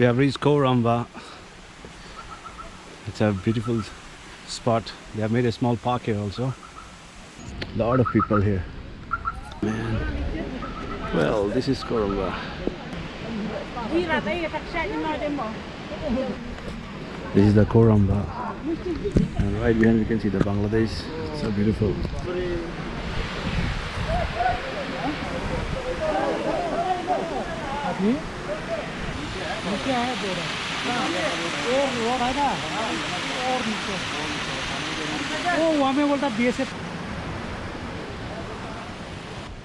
We have reached Khoh Ramhah. It's a beautiful spot. They have made a small park here also. A lot of people here. Man. Well, this is Khoh Ramhah. This is the Khoh Ramhah. And right behind you can see the Bangladesh. It's so beautiful.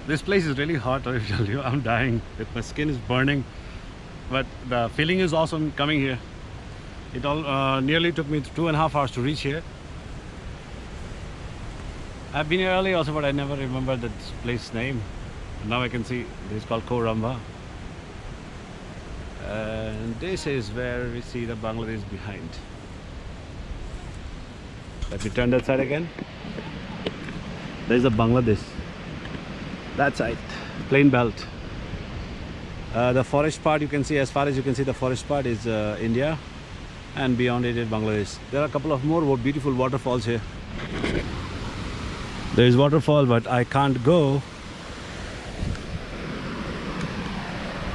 This place is really hot, I tell you. I'm dying. My skin is burning. But the feeling is awesome coming here. It all nearly took me 2.5 hours to reach here. I've been here earlier also, but I never remembered this place name. Now I can see this is called Khoh Ramhah. And this is where we see the Bangladesh behind. Let me turn that side again. There's a Bangladesh. That side, plain belt. The forest part you can see, as far as you can see, the forest part is India, and beyond it is Bangladesh. There are a couple of more beautiful waterfalls here. There is waterfall, but I can't go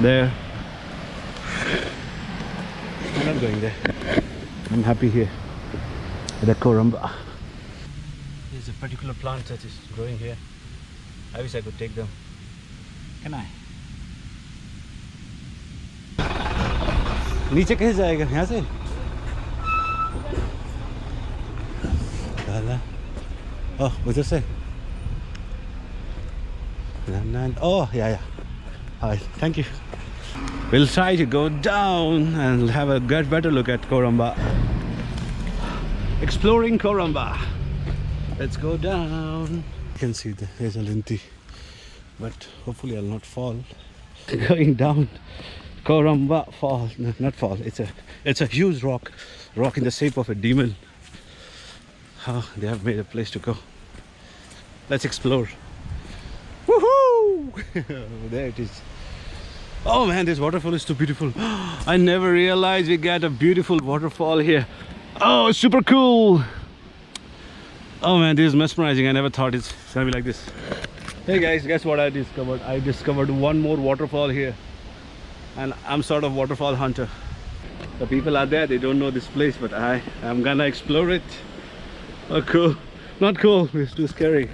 there. I'm not going there. I'm happy here at the Khoh Ramhah. There's a particular plant that is growing here. I wish I could take them. Can I? नीचे कैसे जाएगा यहाँ से? Oh, उधर से? Oh, yeah. Hi, thank you. We'll try to go down and have a better look at Khoh Ramhah. Exploring Khoh Ramhah. Let's go down. You can see there's a linty, but hopefully I'll not fall. Going down Khoh Ramhah fall, no, not fall. It's a huge rock in the shape of a demon. Oh, they have made a place to go. Let's explore. Woohoo! There it is. Oh man, this waterfall is too beautiful. I never realized we got a beautiful waterfall here. Oh, super cool. Oh man, this is mesmerizing. I never thought it's gonna be like this. Hey guys, guess what I discovered? I discovered one more waterfall here. And I'm sort of waterfall hunter. The people are there, they don't know this place, but I am gonna explore it. Oh cool. Not cool, it's too scary.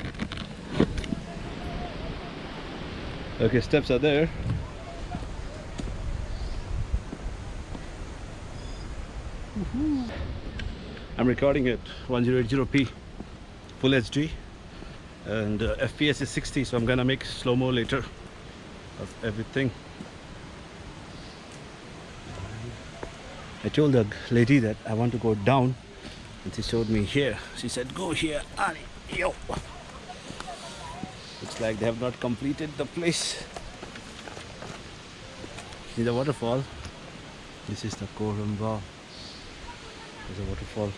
Okay, steps are there. I'm recording at 1080p full HD, and FPS is 60, so I'm gonna make slow-mo later of everything. I told the lady that I want to go down, and she showed me here. She said, go here, Ali. Yo. Looks like they have not completed the place. See the waterfall? This is the Khoh Ramhah. There's a waterfall.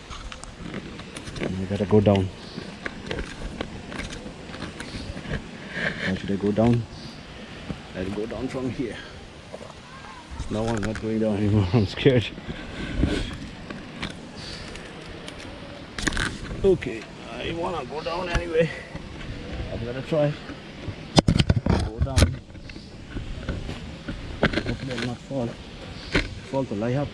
And I gotta go down. How should I go down? I'll go down from here. No, I'm not going down anymore. I'm scared. Okay, I wanna go down anyway. I'm gonna try. Go down. Hopefully I'll not fall. Fall to lie up.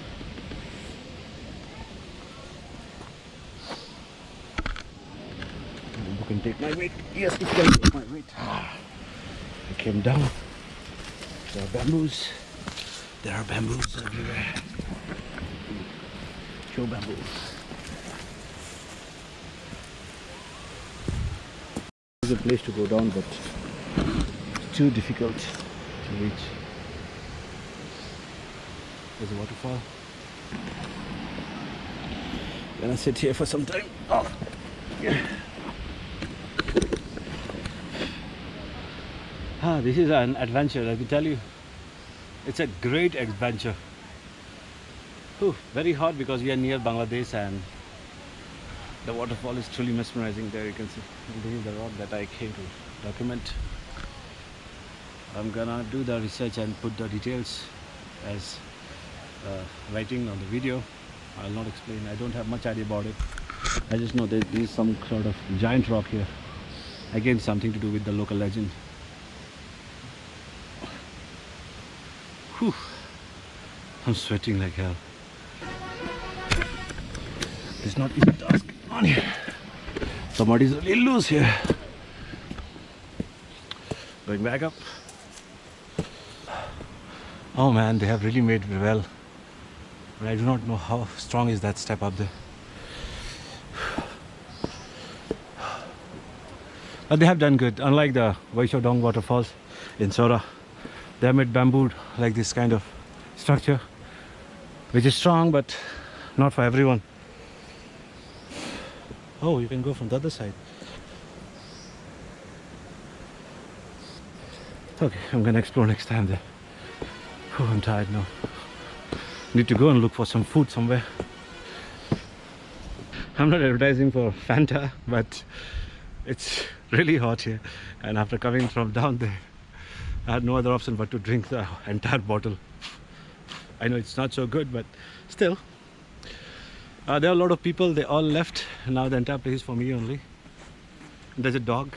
You can take my weight. Yes, it can take my weight. I came down. There are bamboos. There are bamboos everywhere. Show bamboos. There's a place to go down, but it's too difficult to reach. There's a waterfall. Gonna sit here for some time. Oh, yeah. This is an adventure, let me tell you. It's a great adventure. Whew, very hot because we are near Bangladesh, and the waterfall is truly mesmerizing. There you can see. This is the rock that I came to document. I'm gonna do the research and put the details as writing on the video. I'll not explain. I don't have much idea about it. I just know that there is some sort of giant rock here. Again, something to do with the local legend. Whew. I'm sweating like hell. It's not easy task on here. Somebody's really loose here. Going back up. Oh man, they have really made it well. But I do not know how strong is that step up there. But they have done good. Unlike the Waishodong waterfalls in Sohra, they have made bamboo like this kind of structure, which is strong but not for everyone. Oh, you can go from the other side. Okay, I'm gonna explore next time there. Oh, I'm tired now. Need to go and look for some food somewhere. I'm not advertising for Fanta, but it's really hot here, and after coming from down there, I had no other option but to drink the entire bottle. I know it's not so good, but still. There are a lot of people, they all left. Now the entire place is for me only. There's a dog.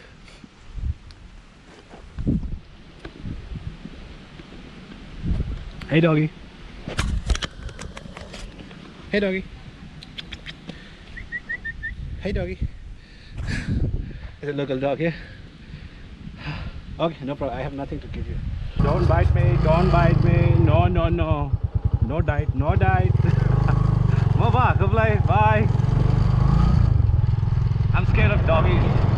Hey doggy. Hey doggy. Hey doggy. There's a local dog here. Okay, no problem. I have nothing to give you. Don't bite me. Don't bite me. No, no, no. No diet. No diet. Bye. I'm scared of doggies.